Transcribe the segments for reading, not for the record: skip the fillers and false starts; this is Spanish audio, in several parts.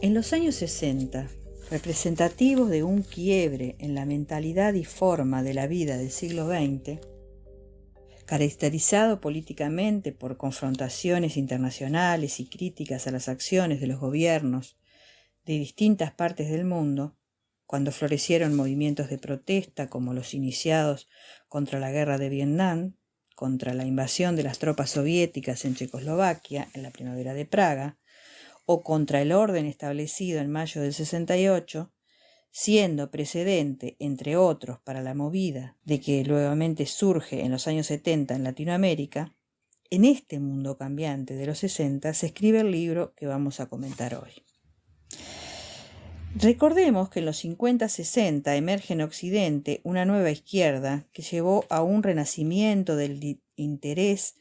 En los años 60, representativos de un quiebre en la mentalidad y forma de la vida del siglo XX, caracterizado políticamente por confrontaciones internacionales y críticas a las acciones de los gobiernos de distintas partes del mundo, cuando florecieron movimientos de protesta como los iniciados contra la guerra de Vietnam, contra la invasión de las tropas soviéticas en Checoslovaquia en la primavera de Praga, o contra el orden establecido en mayo del 68, siendo precedente, entre otros, para la movida de que nuevamente surge en los años 70 en Latinoamérica, en este mundo cambiante de los 60 se escribe el libro que vamos a comentar hoy. Recordemos que en los 50-60 emerge en Occidente una nueva izquierda que llevó a un renacimiento del interés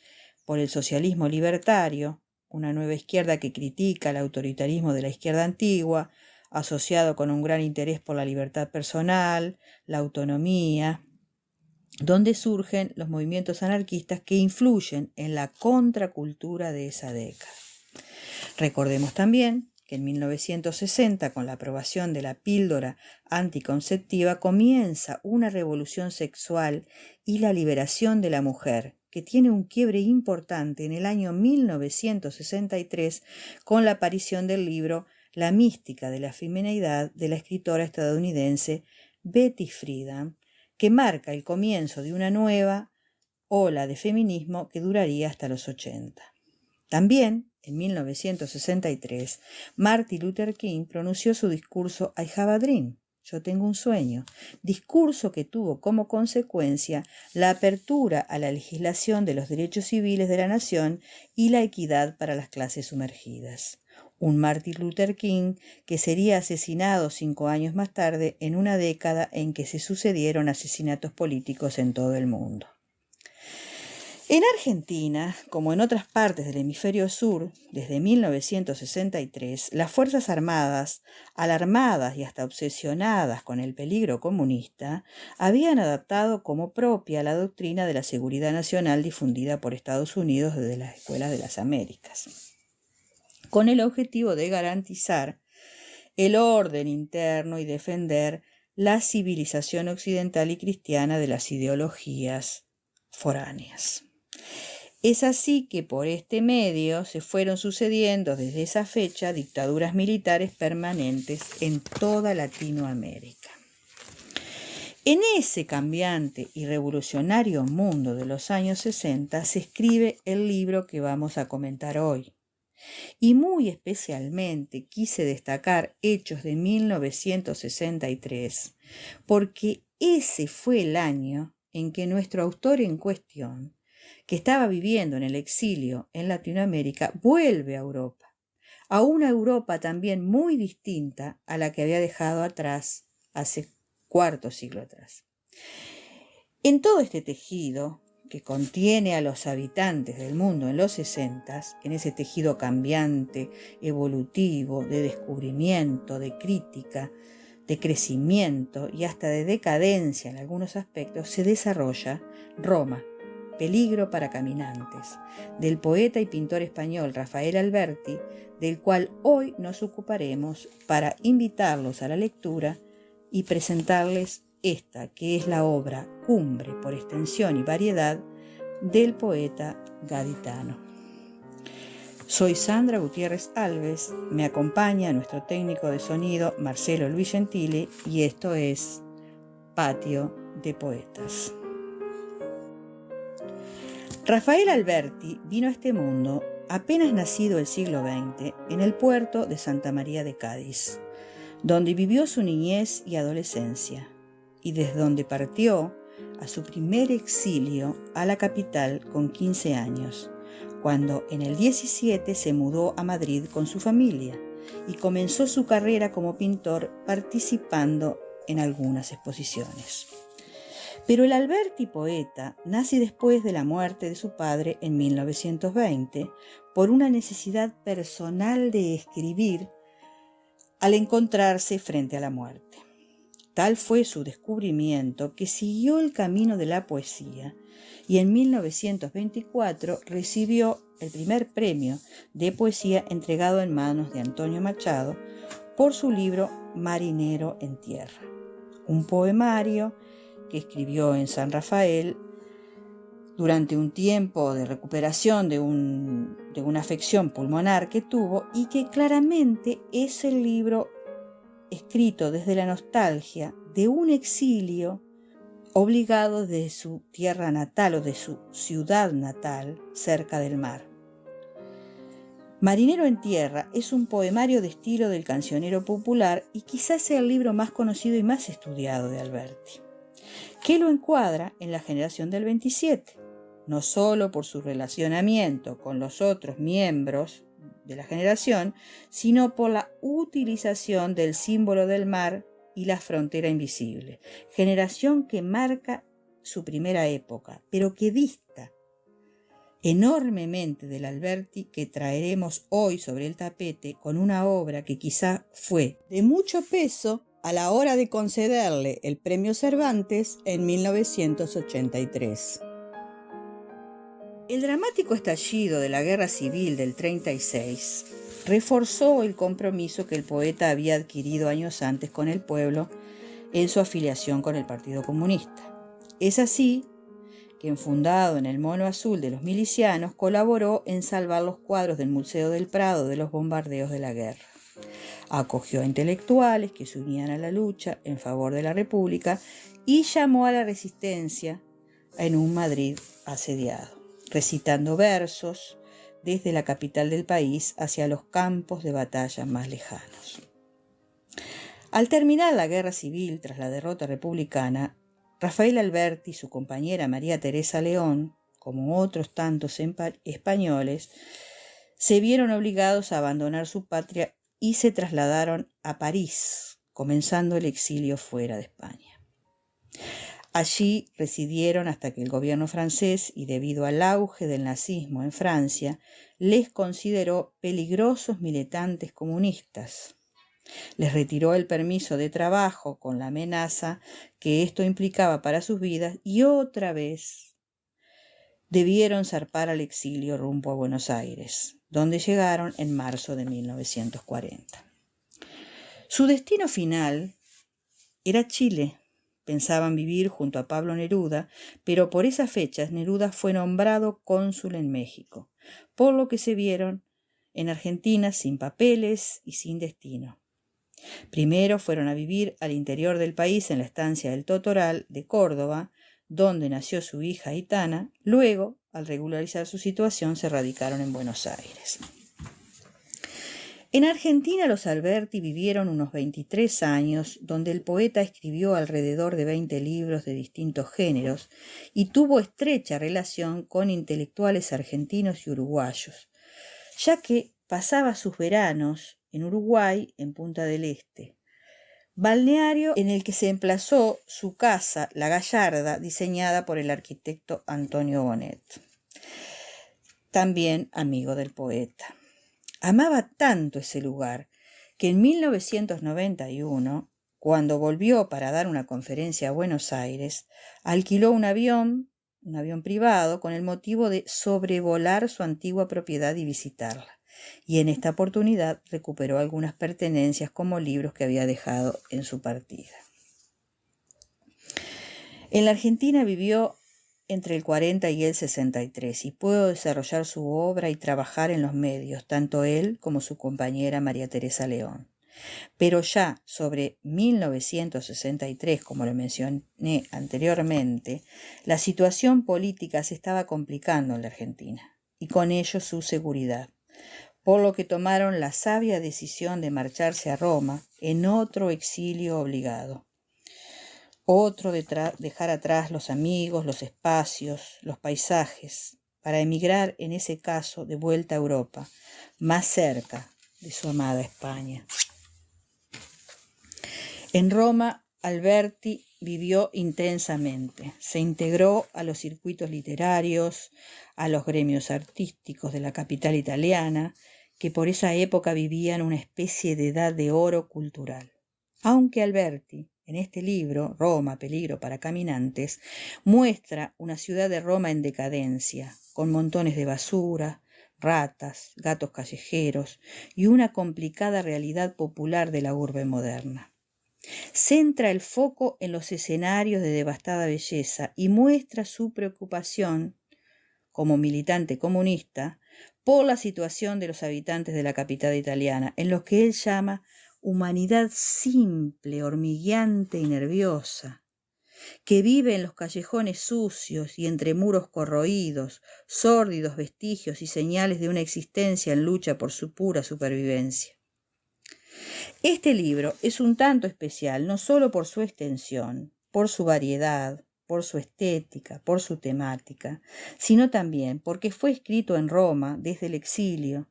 por el socialismo libertario, una nueva izquierda que critica el autoritarismo de la izquierda antigua, asociado con un gran interés por la libertad personal, la autonomía, donde surgen los movimientos anarquistas que influyen en la contracultura de esa década. Recordemos también que en 1960, con la aprobación de la píldora anticonceptiva, comienza una revolución sexual y la liberación de la mujer, que tiene un quiebre importante en el año 1963 con la aparición del libro La mística de la femineidad de la escritora estadounidense Betty Friedan, que marca el comienzo de una nueva ola de feminismo que duraría hasta los 80. También, en 1963, Martin Luther King pronunció su discurso I Have a Dream, Yo tengo un sueño, discurso que tuvo como consecuencia la apertura a la legislación de los derechos civiles de la nación y la equidad para las clases sumergidas. Un Martin Luther King que sería asesinado 5 años más tarde en una década en que se sucedieron asesinatos políticos en todo el mundo. En Argentina, como en otras partes del hemisferio sur, desde 1963, las Fuerzas Armadas, alarmadas y hasta obsesionadas con el peligro comunista, habían adaptado como propia la doctrina de la seguridad nacional difundida por Estados Unidos desde las escuelas de las Américas, con el objetivo de garantizar el orden interno y defender la civilización occidental y cristiana de las ideologías foráneas. Es así que por este medio se fueron sucediendo desde esa fecha dictaduras militares permanentes en toda Latinoamérica. En ese cambiante y revolucionario mundo de los años 60 se escribe el libro que vamos a comentar hoy. Y muy especialmente quise destacar Hechos de 1963, porque ese fue el año en que nuestro autor en cuestión, que estaba viviendo en el exilio en Latinoamérica, vuelve a Europa, a una Europa también muy distinta a la que había dejado atrás hace cuarto siglo atrás. En todo este tejido que contiene a los habitantes del mundo en los 60, en ese tejido cambiante, evolutivo, de descubrimiento, de crítica, de crecimiento y hasta de decadencia en algunos aspectos, se desarrolla Roma, peligro para caminantes, del poeta y pintor español Rafael Alberti, del cual hoy nos ocuparemos para invitarlos a la lectura y presentarles esta, que es la obra cumbre por extensión y variedad del poeta gaditano. Soy Sandra Gutiérrez Alves, me acompaña nuestro técnico de sonido Marcelo Luis Gentili y esto es Patio de Poetas. Rafael Alberti vino a este mundo apenas nacido el siglo XX en el puerto de Santa María de Cádiz, donde vivió su niñez y adolescencia, y desde donde partió a su primer exilio a la capital con 15 años, cuando en el 17 se mudó a Madrid con su familia y comenzó su carrera como pintor participando en algunas exposiciones. Pero el Alberti poeta nace después de la muerte de su padre en 1920 por una necesidad personal de escribir al encontrarse frente a la muerte. Tal fue su descubrimiento que siguió el camino de la poesía y en 1924 recibió el primer premio de poesía entregado en manos de Antonio Machado por su libro Marinero en Tierra, un poemario que escribió en San Rafael durante un tiempo de recuperación de una afección pulmonar que tuvo y que claramente es el libro escrito desde la nostalgia de un exilio obligado de su tierra natal o de su ciudad natal cerca del mar. Marinero en Tierra es un poemario de estilo del cancionero popular y quizás sea el libro más conocido y más estudiado de Alberti, que lo encuadra en la generación del 27, no solo por su relacionamiento con los otros miembros de la generación, sino por la utilización del símbolo del mar y la frontera invisible, generación que marca su primera época, pero que dista enormemente del Alberti que traeremos hoy sobre el tapete con una obra que quizá fue de mucho peso a la hora de concederle el Premio Cervantes en 1983. El dramático estallido de la Guerra Civil del 36 reforzó el compromiso que el poeta había adquirido años antes con el pueblo en su afiliación con el Partido Comunista. Es así que, enfundado en el mono azul de los milicianos, colaboró en salvar los cuadros del Museo del Prado de los bombardeos de la guerra. Acogió a intelectuales que se unían a la lucha en favor de la República y llamó a la resistencia en un Madrid asediado, recitando versos desde la capital del país hacia los campos de batalla más lejanos. Al terminar la guerra civil tras la derrota republicana, Rafael Alberti y su compañera María Teresa León, como otros tantos españoles, se vieron obligados a abandonar su patria y se trasladaron a París, comenzando el exilio fuera de España. Allí residieron hasta que el gobierno francés, y debido al auge del nazismo en Francia, les consideró peligrosos militantes comunistas. Les retiró el permiso de trabajo con la amenaza que esto implicaba para sus vidas y otra vez debieron zarpar al exilio rumbo a Buenos Aires, donde llegaron en marzo de 1940. Su destino final era Chile. Pensaban vivir junto a Pablo Neruda, pero por esas fechas Neruda fue nombrado cónsul en México, por lo que se vieron en Argentina sin papeles y sin destino. Primero fueron a vivir al interior del país en la estancia del Totoral de Córdoba, donde nació su hija Aitana. Luego, al regularizar su situación, se radicaron en Buenos Aires. En Argentina los Alberti vivieron unos 23 años, donde el poeta escribió alrededor de 20 libros de distintos géneros y tuvo estrecha relación con intelectuales argentinos y uruguayos, ya que pasaba sus veranos en Uruguay, en Punta del Este, balneario en el que se emplazó su casa, La Gallarda, diseñada por el arquitecto Antonio Bonet, también amigo del poeta. Amaba tanto ese lugar que en 1991, cuando volvió para dar una conferencia a Buenos Aires, alquiló un avión privado con el motivo de sobrevolar su antigua propiedad y visitarla. Y en esta oportunidad recuperó algunas pertenencias como libros que había dejado en su partida. En la Argentina vivió entre el 40 y el 63 y pudo desarrollar su obra y trabajar en los medios, tanto él como su compañera María Teresa León. Pero ya sobre 1963, como lo mencioné anteriormente, la situación política se estaba complicando en la Argentina y con ello su seguridad, por lo que tomaron la sabia decisión de marcharse a Roma en otro exilio obligado. Otro dejar atrás los amigos, los espacios, los paisajes, para emigrar en ese caso de vuelta a Europa, más cerca de su amada España. En Roma, Alberti vivió intensamente, se integró a los circuitos literarios, a los gremios artísticos de la capital italiana, que por esa época vivían una especie de edad de oro cultural. Aunque Alberti en este libro, Roma, peligro para caminantes, muestra una ciudad de Roma en decadencia, con montones de basura, ratas, gatos callejeros y una complicada realidad popular de la urbe moderna. Centra el foco en los escenarios de devastada belleza y muestra su preocupación, como militante comunista, por la situación de los habitantes de la capital italiana, en lo que él llama humanidad simple, hormigueante y nerviosa, que vive en los callejones sucios y entre muros corroídos, sórdidos vestigios y señales de una existencia en lucha por su pura supervivencia. Este libro es un tanto especial, no solo por su extensión, por su variedad, por su estética, por su temática, sino también porque fue escrito en Roma desde el exilio,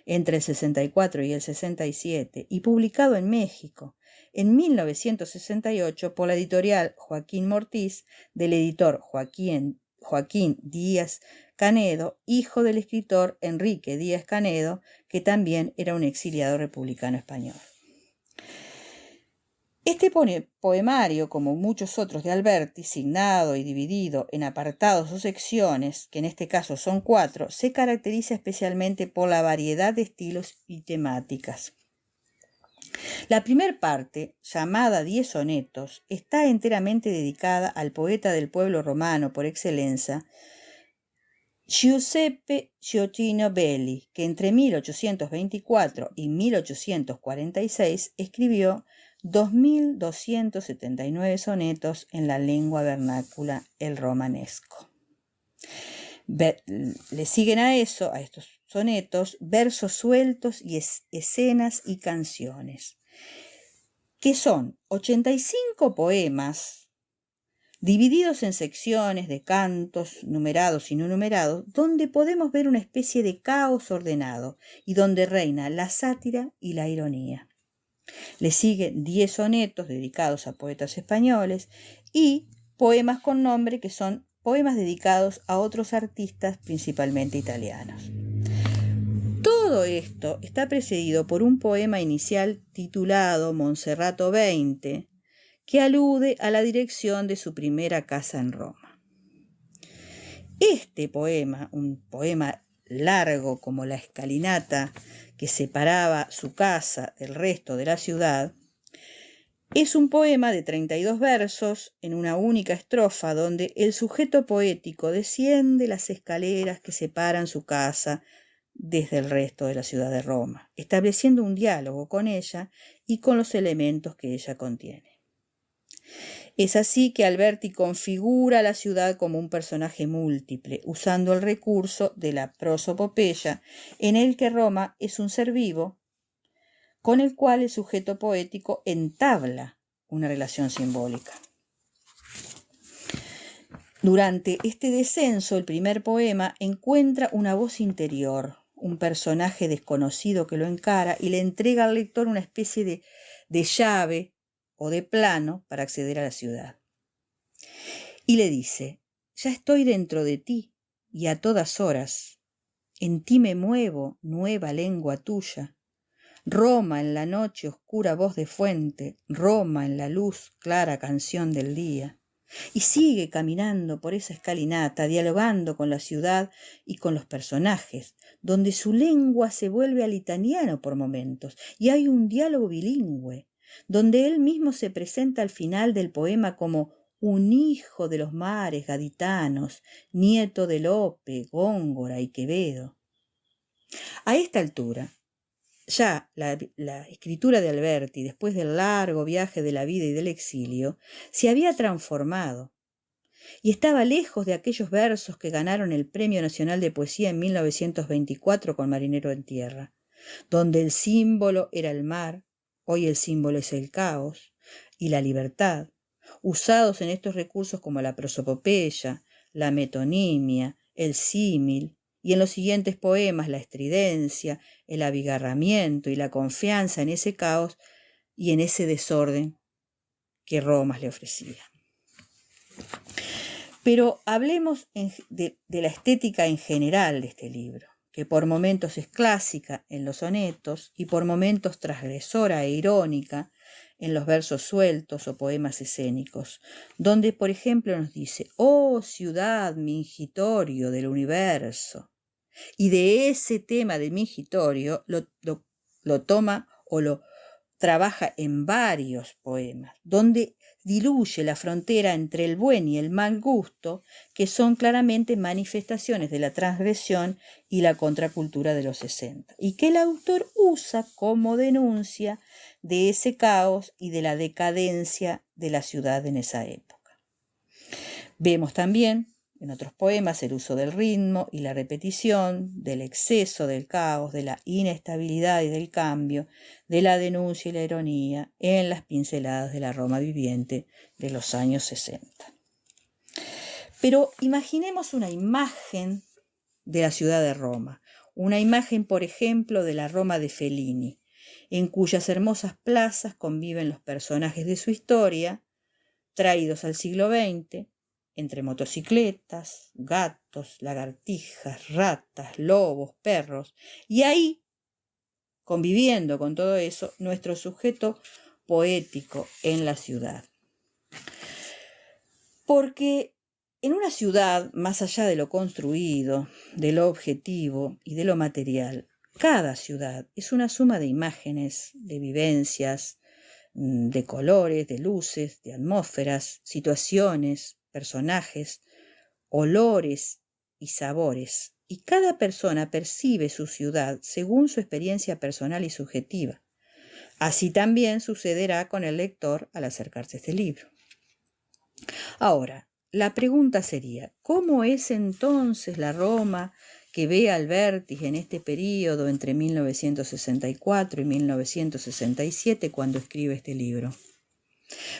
entre el 64 y el 67, y publicado en México, en 1968, por la editorial Joaquín Mortiz, del editor Joaquín Díaz Canedo, hijo del escritor Enrique Díaz Canedo, que también era un exiliado republicano español. Este poemario, como muchos otros de Alberti, signado y dividido en apartados o secciones, que en este caso son 4, se caracteriza especialmente por la variedad de estilos y temáticas. La primera parte, llamada 10 sonetos, está enteramente dedicada al poeta del pueblo romano por excelencia, Giuseppe Gioacchino Belli, que entre 1824 y 1846 escribió 2.279 sonetos en la lengua vernácula, el romanesco. Le siguen a estos sonetos, versos sueltos y escenas y canciones, que son 85 poemas divididos en secciones de cantos numerados y no numerados, donde podemos ver una especie de caos ordenado y donde reina la sátira y la ironía. Le siguen 10 sonetos dedicados a poetas españoles y poemas con nombre, que son poemas dedicados a otros artistas, principalmente italianos. Todo esto está precedido por un poema inicial titulado Monserrato 20, que alude a la dirección de su primera casa en Roma. Este poema, un poema largo como la escalinata que separaba su casa del resto de la ciudad, es un poema de 32 versos en una única estrofa donde el sujeto poético desciende las escaleras que separan su casa desde el resto de la ciudad de Roma, estableciendo un diálogo con ella y con los elementos que ella contiene. Es así que Alberti configura la ciudad como un personaje múltiple, usando el recurso de la prosopopeya, en el que Roma es un ser vivo con el cual el sujeto poético entabla una relación simbólica. Durante este descenso, el primer poema encuentra una voz interior, un personaje desconocido que lo encara y le entrega al lector una especie de llave o de plano para acceder a la ciudad. Y le dice: ya estoy dentro de ti y a todas horas, en ti me muevo, nueva lengua tuya. Roma en la noche, oscura voz de fuente, Roma en la luz, clara canción del día. Y sigue caminando por esa escalinata, dialogando con la ciudad y con los personajes, donde su lengua se vuelve al italiano por momentos, y hay un diálogo bilingüe, donde él mismo se presenta al final del poema como un hijo de los mares gaditanos, nieto de Lope, Góngora y Quevedo. A esta altura, ya la escritura de Alberti, después del largo viaje de la vida y del exilio, se había transformado y estaba lejos de aquellos versos que ganaron el Premio Nacional de Poesía en 1924 con Marinero en Tierra, donde el símbolo era el mar, hoy el símbolo es el caos y la libertad, usados en estos recursos como la prosopopeya, la metonimia, el símil, y en los siguientes poemas la estridencia, el abigarramiento y la confianza en ese caos y en ese desorden que Roma le ofrecía. Pero hablemos de la estética en general de este libro, que por momentos es clásica en los sonetos y por momentos transgresora e irónica en los versos sueltos o poemas escénicos, donde, por ejemplo, nos dice: «Oh ciudad mingitorio del universo». Y de ese tema de mingitorio lo toma o lo trabaja en varios poemas, donde diluye la frontera entre el buen y el mal gusto, que son claramente manifestaciones de la transgresión y la contracultura de los 60, y que el autor usa como denuncia de ese caos y de la decadencia de la ciudad en esa época. Vemos también en otros poemas el uso del ritmo y la repetición, del exceso, del caos, de la inestabilidad y del cambio, de la denuncia y la ironía en las pinceladas de la Roma viviente de los años 60. Pero imaginemos una imagen de la ciudad de Roma, una imagen, por ejemplo, de la Roma de Fellini, en cuyas hermosas plazas conviven los personajes de su historia, traídos al siglo XX, entre motocicletas, gatos, lagartijas, ratas, lobos, perros, y ahí, conviviendo con todo eso, nuestro sujeto poético en la ciudad. Porque en una ciudad, más allá de lo construido, de lo objetivo y de lo material, cada ciudad es una suma de imágenes, de vivencias, de colores, de luces, de atmósferas, situaciones, personajes, olores y sabores, y cada persona percibe su ciudad según su experiencia personal y subjetiva. Así también sucederá con el lector al acercarse a este libro. Ahora, la pregunta sería: ¿cómo es entonces la Roma que ve Alberti en este período entre 1964 y 1967 cuando escribe este libro?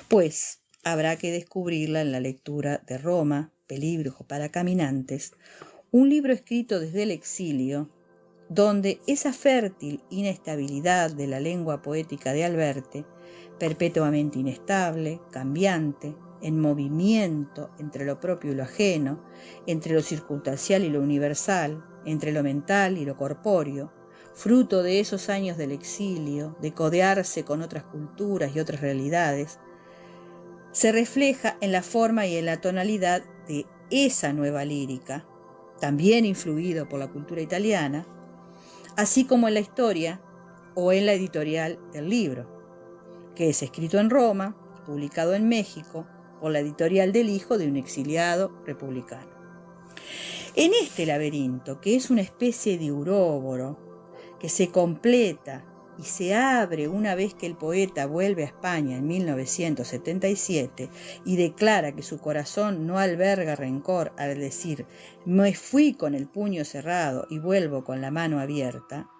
Pues habrá que descubrirla en la lectura de Roma, Peligro para caminantes, un libro escrito desde el exilio, donde esa fértil inestabilidad de la lengua poética de Alberti, perpetuamente inestable, cambiante, en movimiento entre lo propio y lo ajeno, entre lo circunstancial y lo universal, entre lo mental y lo corpóreo, fruto de esos años del exilio, de codearse con otras culturas y otras realidades, se refleja en la forma y en la tonalidad de esa nueva lírica, también influido por la cultura italiana, así como en la historia o en la editorial del libro, que es escrito en Roma, publicado en México, por la editorial del hijo de un exiliado republicano. En este laberinto, que es una especie de uróboro, que se completa y se abre una vez que el poeta vuelve a España en 1977 y declara que su corazón no alberga rencor al decir: «Me fui con el puño cerrado y vuelvo con la mano abierta».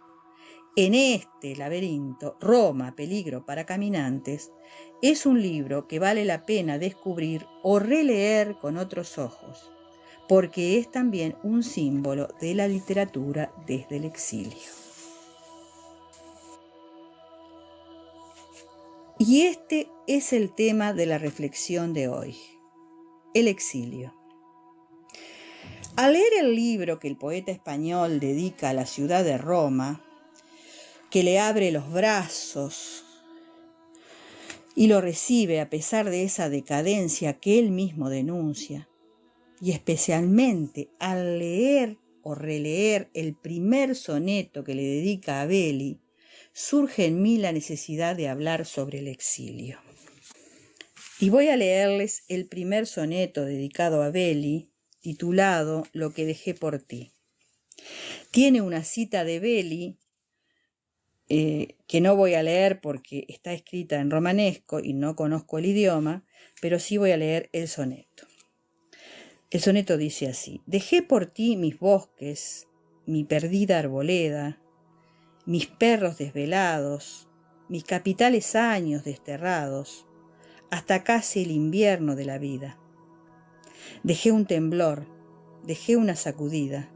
En este laberinto, Roma, Peligro para caminantes, es un libro que vale la pena descubrir o releer con otros ojos, porque es también un símbolo de la literatura desde el exilio. Y este es el tema de la reflexión de hoy: el exilio. Al leer el libro que el poeta español dedica a la ciudad de Roma, que le abre los brazos y lo recibe a pesar de esa decadencia que él mismo denuncia, y especialmente al leer o releer el primer soneto que le dedica a Belli, surge en mí la necesidad de hablar sobre el exilio. Y voy a leerles el primer soneto dedicado a Belli, titulado Lo que dejé por ti. Tiene una cita de Belli que no voy a leer porque está escrita en romanesco y no conozco el idioma, pero sí voy a leer el soneto. El soneto dice así: dejé por ti mis bosques, mi perdida arboleda, mis perros desvelados, mis capitales años desterrados, hasta casi el invierno de la vida. Dejé un temblor, dejé una sacudida,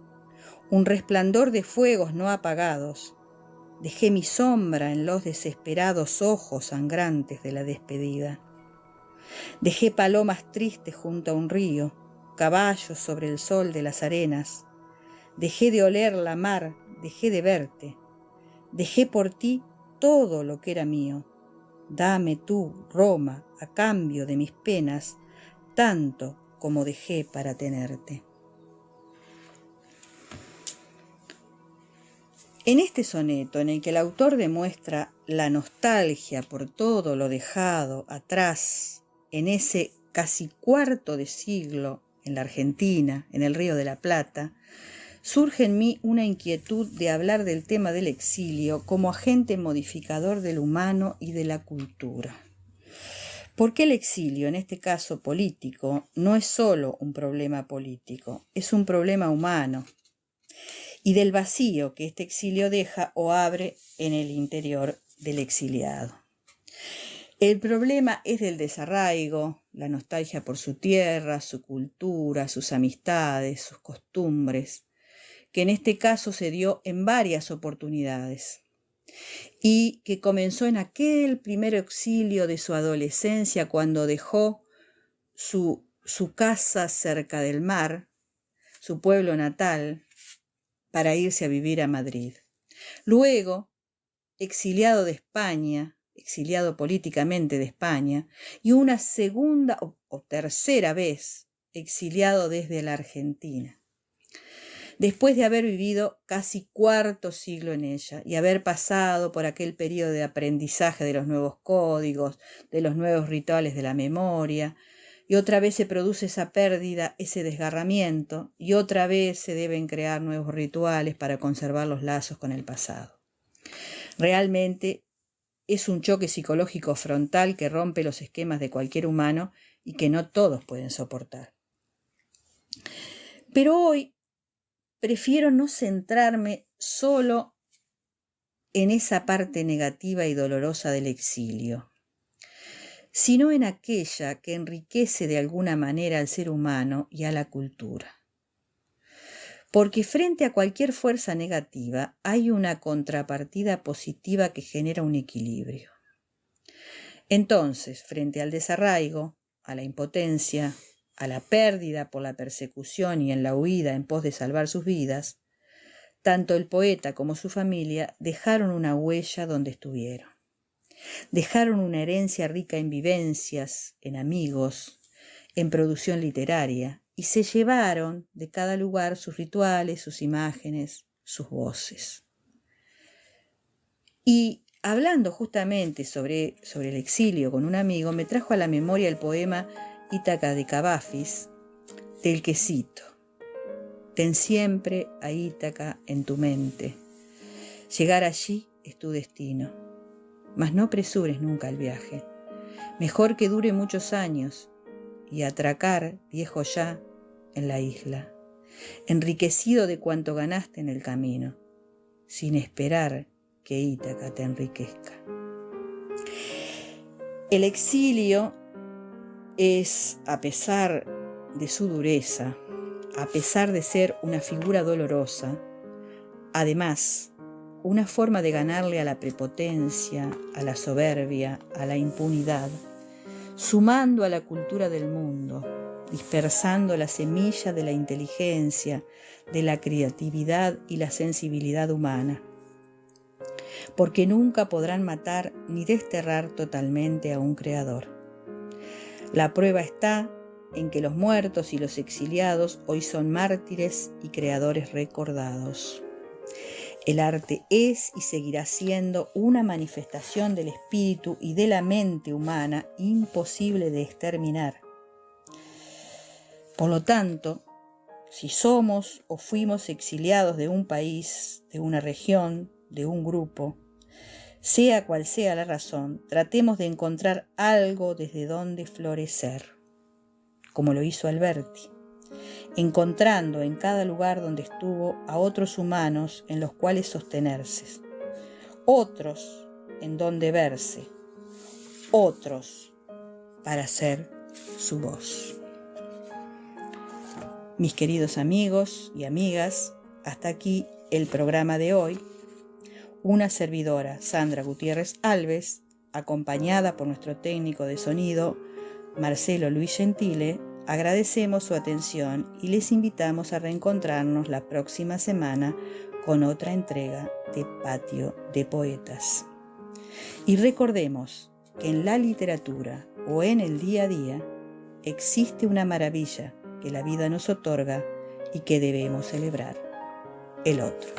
un resplandor de fuegos no apagados. Dejé mi sombra en los desesperados ojos sangrantes de la despedida. Dejé palomas tristes junto a un río, caballos sobre el sol de las arenas. Dejé de oler la mar, dejé de verte. Dejé por ti todo lo que era mío. Dame tú, Roma, a cambio de mis penas, tanto como dejé para tenerte. En este soneto, en el que el autor demuestra la nostalgia por todo lo dejado atrás en ese casi cuarto de siglo en la Argentina, en el Río de la Plata, surge en mí una inquietud de hablar del tema del exilio como agente modificador del humano y de la cultura. Porque el exilio, en este caso político, no es solo un problema político, es un problema humano, y del vacío que este exilio deja o abre en el interior del exiliado. El problema es del desarraigo, la nostalgia por su tierra, su cultura, sus amistades, sus costumbres, que en este caso se dio en varias oportunidades y que comenzó en aquel primer exilio de su adolescencia cuando dejó su casa cerca del mar, su pueblo natal, para irse a vivir a Madrid. Luego, exiliado de España, exiliado políticamente de España, y una segunda o tercera vez exiliado desde la Argentina. Después de haber vivido casi cuarto siglo en ella y haber pasado por aquel periodo de aprendizaje de los nuevos códigos, de los nuevos rituales de la memoria, y otra vez se produce esa pérdida, ese desgarramiento, y otra vez se deben crear nuevos rituales para conservar los lazos con el pasado. Realmente es un choque psicológico frontal que rompe los esquemas de cualquier humano y que no todos pueden soportar. Pero hoy prefiero no centrarme solo en esa parte negativa y dolorosa del exilio, sino en aquella que enriquece de alguna manera al ser humano y a la cultura. Porque frente a cualquier fuerza negativa hay una contrapartida positiva que genera un equilibrio. Entonces, frente al desarraigo, a la impotencia, a la pérdida por la persecución y en la huida en pos de salvar sus vidas, tanto el poeta como su familia dejaron una huella donde estuvieron. Dejaron una herencia rica en vivencias, en amigos, en producción literaria, y se llevaron de cada lugar sus rituales, sus imágenes, sus voces. Y hablando justamente sobre el exilio con un amigo, me trajo a la memoria el poema Ítaca de Cavafis, del que cito: ten siempre a Ítaca en tu mente, llegar allí es tu destino. Mas no apresures nunca el viaje, mejor que dure muchos años y atracar, viejo ya, en la isla, enriquecido de cuanto ganaste en el camino, sin esperar que Ítaca te enriquezca. El exilio es, a pesar de su dureza, a pesar de ser una figura dolorosa, además, una forma de ganarle a la prepotencia, a la soberbia, a la impunidad, sumando a la cultura del mundo, dispersando la semilla de la inteligencia, de la creatividad y la sensibilidad humana, porque nunca podrán matar ni desterrar totalmente a un creador. La prueba está en que los muertos y los exiliados hoy son mártires y creadores recordados. El arte es y seguirá siendo una manifestación del espíritu y de la mente humana imposible de exterminar. Por lo tanto, si somos o fuimos exiliados de un país, de una región, de un grupo, sea cual sea la razón, tratemos de encontrar algo desde donde florecer, como lo hizo Alberti, encontrando en cada lugar donde estuvo a otros humanos en los cuales sostenerse, otros en donde verse, otros para ser su voz. Mis queridos amigos y amigas, hasta aquí el programa de hoy. Una servidora, Sandra Gutiérrez Alves, acompañada por nuestro técnico de sonido, Marcelo Luis Gentile, agradecemos su atención y les invitamos a reencontrarnos la próxima semana con otra entrega de Patio de Poetas. Y recordemos que en la literatura o en el día a día existe una maravilla que la vida nos otorga y que debemos celebrar: el otro.